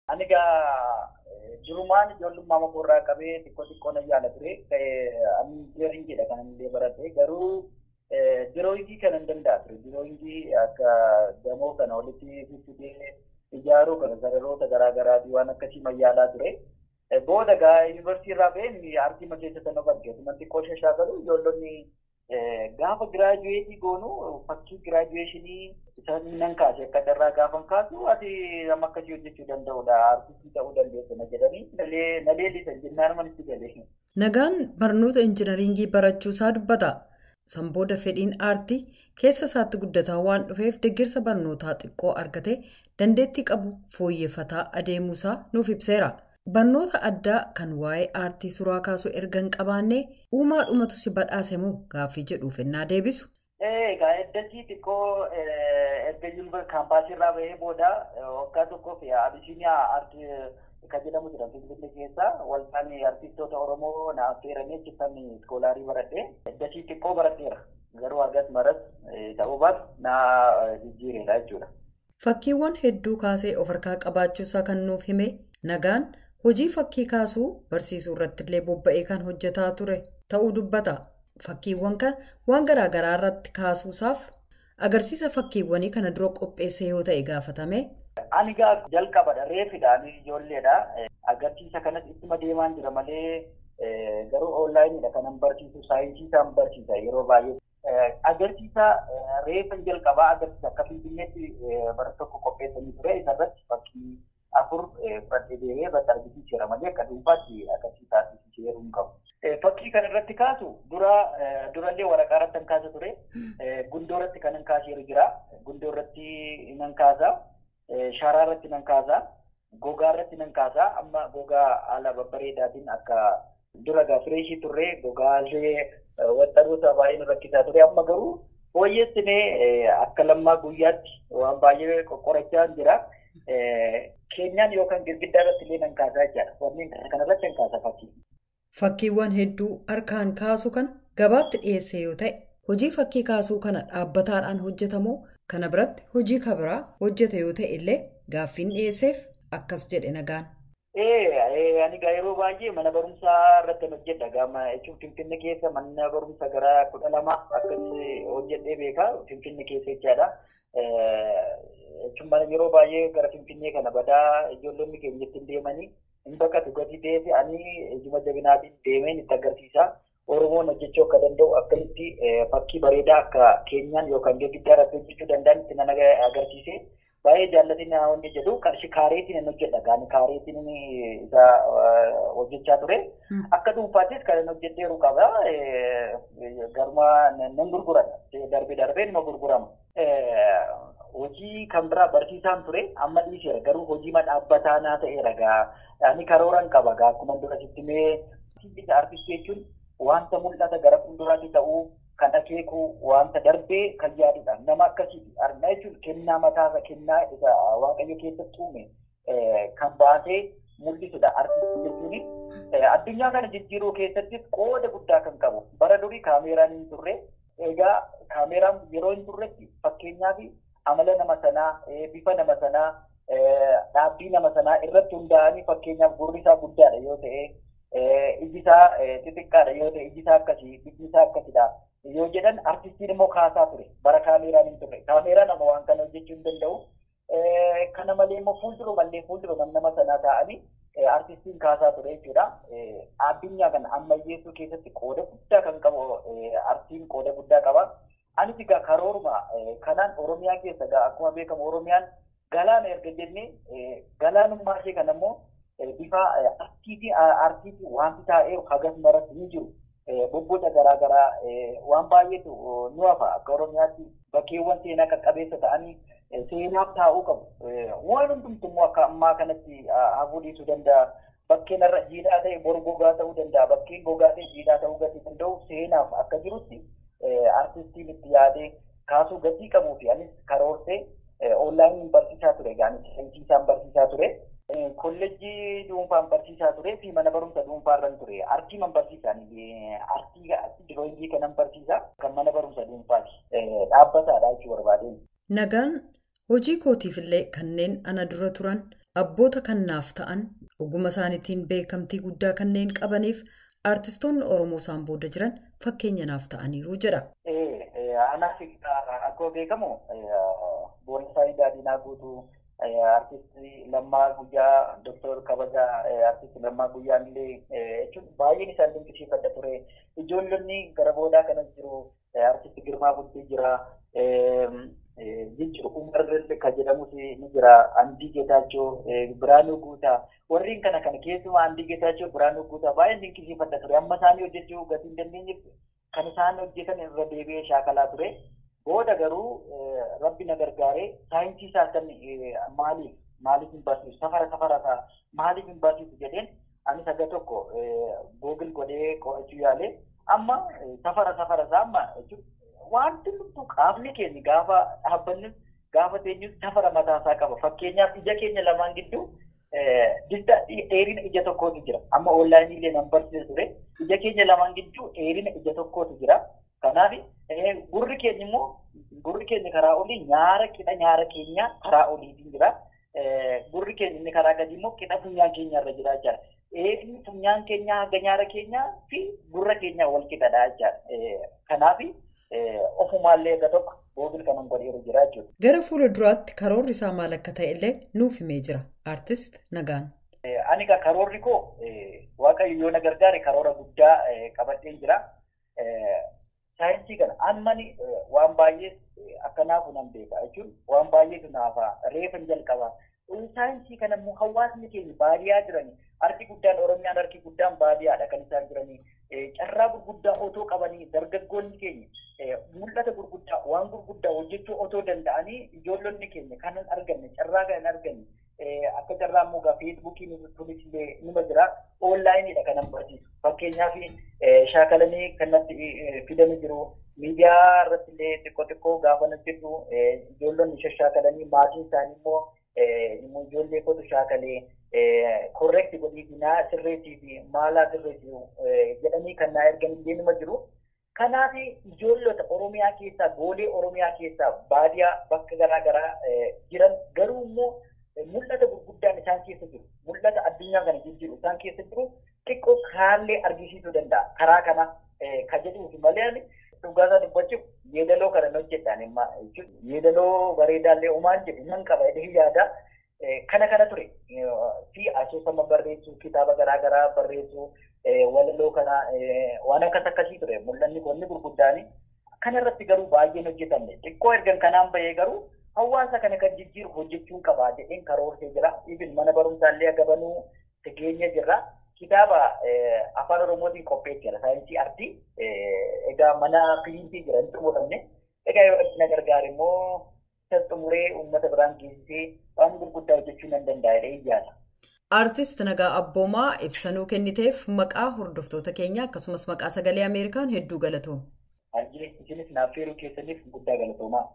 Aniga jirumaan ijoollummaa makoorraa qabee xiqqoo na yaala ture. Ani jeeringiidha kan illee baradhe garuu jirooyingii kan hin danda'a ture. Jirooyingii akka gamoo kana walitti fixee ijaaruu kana sararoota garaagaraatii waan akkasii mayyaalaa ture. Booda gaa yuunivarsiitii irraa ba'een aartii makeessa sana bargeessu. Manti qoosha shaakalu ijoollonni gaafa giraajuweetii goonu fakkii giraajuweeshinii isaan nan kaase akka darraa gaafan kaasu ati amma akkasii hojjechuu danda'udha aartistii ta'uu dandeessa na jedhanii na leellisan jennaan manitti galee. Nagaan barnoota injinaringii barachuusaa dubbata. Sanbooda fedhiin aartii keessa isaatti guddataa waan dhufeef deeggarsa barnootaa xiqqoo argatee dandeettii qabu fooyyeffataa adeemuusaa nuuf ibseera. Barnoota addaa kan waa'ee aartii suuraa kaasuu erga hin qabaanne uumaa dhumatu si badhaase moo gaaffii jedhuuf ennaa deebisu. Egaa eddasii xiqqoo erga yuunivarsiitii kaampaasii irraa bahee booda waggaa tokkoof Abisiiniyaa aartii kan jedhamu jira Finfinnee keessa waltaan aartistoota Oromoo na affeeranii achitti iskoolaarii baradhee eddasii xiqqoo baradheera garuu argas maras ta'uu baatu na jijjiireera jechuudha. Fakkiiwwan hedduu kaasee of harkaa qabaachuusaa kan nuuf hime Nagaan. Hojii fakkii kaasuu barsiisuu irratti illee bobba'ee kan hojjetaa ture ta'uu dubbata. Fakkiiwwan kan waan garaagaraa irratti kaasuusaaf agarsiisa fakkiiwwanii kana dura qopheessee yoo ta'e gaafatame. Ani jalqabadha reefidhaan ijoolleedha. Agarsiisa kanas ittuma deemaan jira malee garuu onlaayiniidha kanan barsiisu saayinsii isaan barsiisa yeroo baay'ee. Agarsiisa reefan jalqabaa agarsiisa akka Finfinneetti bara tokko qopheessanii ture isarratti fakkii. Afur fudhadhee deemee irratti argisiiseera malee akka dhuunfaatti agarsiisaa argisiisee hin qabu. Fakkii kana irratti kaasu durallee waraqaa irratti kan kaasa ture. Gundoo irratti kan hin kaaseeru jira. Gundoo irratti nan kaasa. Sharaa irratti nan kaasa. Gogaa irratti nan kaasa. Amma gogaa haala babbareedaatiin akka dura fireeshii turre gogaa illee waxxaroota baay'ee nu rakkisaa ture. Amma garuu fooyyessinee akka lammaa guyyaatti waan baay'ee qorachaa jira. Keenyaan yookaan girgiddaa irratti illee nan kaasaa jechaadha. Wanneen kanarratti nan kaasa fakkii. Fakkiiwwan hedduu harkaan kaasu kan gabaatti dhiyeessee yoo ta'e hojii fakkii kaasuu kana dhaabbataadhaan hojjetamoo kana biratti hojii kabiraa hojjete yoo ta'e illee gaaffiin dhiyeesseef akkas jedhe Nagaan. Ani yeroo baay'ee mana barumsaa irratti hojjedha. Gama jechuun Finfinnee keessa mana barumsa gara 12 akkasii hojjedhee beeka Finfinnee keessa jechaadha. Jechuun yeroo baay'ee gara Finfinnee kana badaa ijoollonni keenyatti deemanii hin bakkatu gadi deebi ani ijuma jabinaatiin deemeen itti agarsiisa. Oromoon hojjechuu akka danda'u akkamitti fakkii bareedaa akka keenyaan yookaan girgiddaa irratti hojjechuu danda'an itti nan agarsiise. Baay'ee jaallatiin namoonni jedhu qarshii kaareetiin hin hojjedha. Gaani kaareetiin isa hojjechaa ture. Akka dhuunfaattis kan hin hojjedheeru qaba. Garuma nan gurguradha. Darbee nima gurgurama. Hojii kan biraa barsiisaan ture amma dhiiseera garuu hojii dhaabbataa naa ta'eera gaa ani karooran qaba gaa akkuma dura sitti mee aartistii jechuun wanta mul'ata gara fuulduraatti ta'uu kan akeeku wanta darbee kan yaadudha nama akkasiiti argaa jechuun kennaa mataasa kennaa isa waaqayyo keessatti uume kan baasee mul'isudha aartistii jechuun addunyaa kana jijjiiruu keessattis qooda guddaa kan qabu bara durii kaameeraan hin turre egaa kaameeraan yeroo hin turretti fakkeenyaaf amala nama sanaa, bifa nama sanaa, dhaabbii nama sanaa irratti hundaa'anii fakkeenyaaf gurri isaa guddaadha yoo ta'e, iji isaa xixiqqaadha yoo ta'e, iji isaa akkasii, bifni isaa akkasidha yoo jedhan artistiin immoo kaasaa ture. Bara kaameeraan hin turre. Kaameeraan amma waan kana hojjechuu hin danda'u. Kana malee immoo fuuldura nama sanaa ta'anii artistiin kaasaa ture jechuudha. Addunyaa kana ammayyeessuu keessatti qooda guddaa kan qabu artiin qooda guddaa qaba. Anis egaa karooruma kanaan Oromiyaa keessa akkuma beekamu Oromiyaan galaana erga jennee galaanummaa ishee kana immoo bifa aartiitii wanti taa'ee hagas maratti ni jiru. Bobboca garaagaraa waan baay'eetu nu hafa akka Oromiyaatti bakkeewwan seenaa qaqqabeessa ta'anii seenaaf taa'uu qabu. Waan hundumtuu immoo akka ammaa kanatti hafuu dhiisuu danda'a. Bakkeen irra jiidhaa ta'e bor gogaa ta'uu danda'a. Bakkeen gogaa ta'e jiidhaa ta'uu gatii danda'u seenaaf akka jirutti. Artistiin itti yaadee kaasuu gatii qabuu fi anis karoorsee onlaayiniin barsiisaa ture isaan barsiisaa ture. Kolleejjii dhuunfaan barsiisaa turee fi mana barumsa dhuunfaarran ture. Artii man barsiisaan artii dirooyingii kanan barsiisaa kan mana barumsa dhuunfaati. Dhaabbataadha jechuu barbaadeen. Nagaan hojii kootiif illee kanneen ana dura turan abboota kannaaf ta'an oguma isaaniitiin beekamtii guddaa kanneen qabaniif aartistoonni Oromoo isaan booda jiran fakkeenya naaf ta'aniiru jedha. Anaaf akkuma beekamu Boonsaa Daadinaa Guutuu artistii Lammaa Guyyaa Doktor Kabajaa artistii Lammaa Guyyaa illee jechuun baay'een isaan dinqisiifadha ture. Ijoollonni gara boodaa kanas jiru artistii Girmaa Bultii jira. Jijjiru Umarri kan jedhamus ni jira. Andii Geetaachoo Biraanuu Guutaa warreen kana keessumaa Andii Geetaachoo Biraanuu Guutaa baay'een dinqisiifadha ture. Amma isaanii hojjechuu gatii hin dandeenyeef kan isaan hojjetan irra deebi'ee shaakalaa ture. Booda garuu rabbi na gargaaree saayinsii isaa kan maaliif hin barsiisu safara isaa maaliif hin barsiisu jedheen anis aga tokko Google godhee qo'achuu yaalee amma safara isaa amma wanti nuti qaamni keenya gaafa dhaabbanni gaafa teenyu safara mataa isaa qaba. Fakkeenyaaf ija keenya lamaan gidduu dheerina ija tokkootu jira. Amma onlaayinii illee nan barsiisa ture. Ija keenya lamaan gidduu dheerina ija tokkootu jira. Kanaaf gurri keenya karaa olii nyaara keenya karaa oliitiin jira. Gurri keenya inni karaa gadi immoo qixa funyaan keenya irra jira jechuudha. Eegni funyaan keenya haga nyaara keenyaa fi gurra keenya wal qixadha jechuudha. Kanaaf ofumaallee egaa tokko Google kanan godheeru jira jechuudha. Gara fuula duraatti karoorri isaa maal akka ta'e illee nuuf himee jira. Aartist Nagaan. Ani egaa karoorri koo Waaqayyo yoo na gargaare karoora guddaa qabadheen jira. Saayinsii kana ammani waan baay'ee akkanaafu nan beeka jechuun waan baay'eetu naafa reefan jalqaba. Saayinsii kana immoo hawaasni keenya baadiyyaa jiranii harki guddaan Oromiyaan harki guddaan baadiyyaadha kan isaan jiranii. Carraa gurguddaa otoo qabanii dargaggoonni keenya mul'ata gurguddaa waan gurguddaa hojjechuu otoo danda'anii ijoollonni keenya kanan arganne carraa kanan arganne akka carraa immoo feesbuukiin tunis illee nima jira onlaayiniidha kanan barsiisu. Fakkeenyaaf shaakalanii kanatti fidanii jiru. Miidiyaa irratti illee xiqqoo gaafa na jedhu ijoollonni shashaakalanii maatiin isaanii immoo ijoollee kootu shaakalee korreekti godhiifinaa sirreetii fi maalaa sirreetii jedhanii kan na ergan illee nima jiru. Kanaaf ijoollota Oromiyaa keessaa boolee Oromiyaa keessaa baadiyyaa bakka garaagaraa jiran garuu immoo mul'ata gurguddaan isaan keessa jiru. Mul'ata addunyaa kana jijjiiru isaan keessa jiru xiqqoo kaallee argisiisuu danda'a. Karaa kana kan jedhuufi malee dhugaasaa dubbachuuf yeedaloo kana hojjedhaan immoo yeedaloo bareedaallee uumaan jedhu nan qaba jedhee yaada. Kana ture fi asoosama barreessuu kitaaba garaagaraa barreessuu walaloo kana waan akkasii ture mul'anni konni gurguddaani. Kana irratti garuu baay'een hojjetamne xiqqoo ergan kanaan bahee garuu hawaasa kana kan jijjiiru hojjechuun qabaa jedheen karoorsee jira. Ibin mana barumsaallee agabanuu tegeenya jirra. Kitaaba afaan Oromootiin qopheesseera saayinsii artii egaa mana piriintii jira hin xumuramne. Egaa yoo na gargaare immoo xumuree uummata biraan geessisee waan gurguddaa hojjechuu nan danda'e iyyaata. Aartist Nagaa Abboomaa ibsanuu kenniteef maqaa hordoftoota keenya akkasumas maqaa sagalee Ameerikaan hedduu galatooma. Isinis naaf feeruu keessaniif guddaa galatoomaa.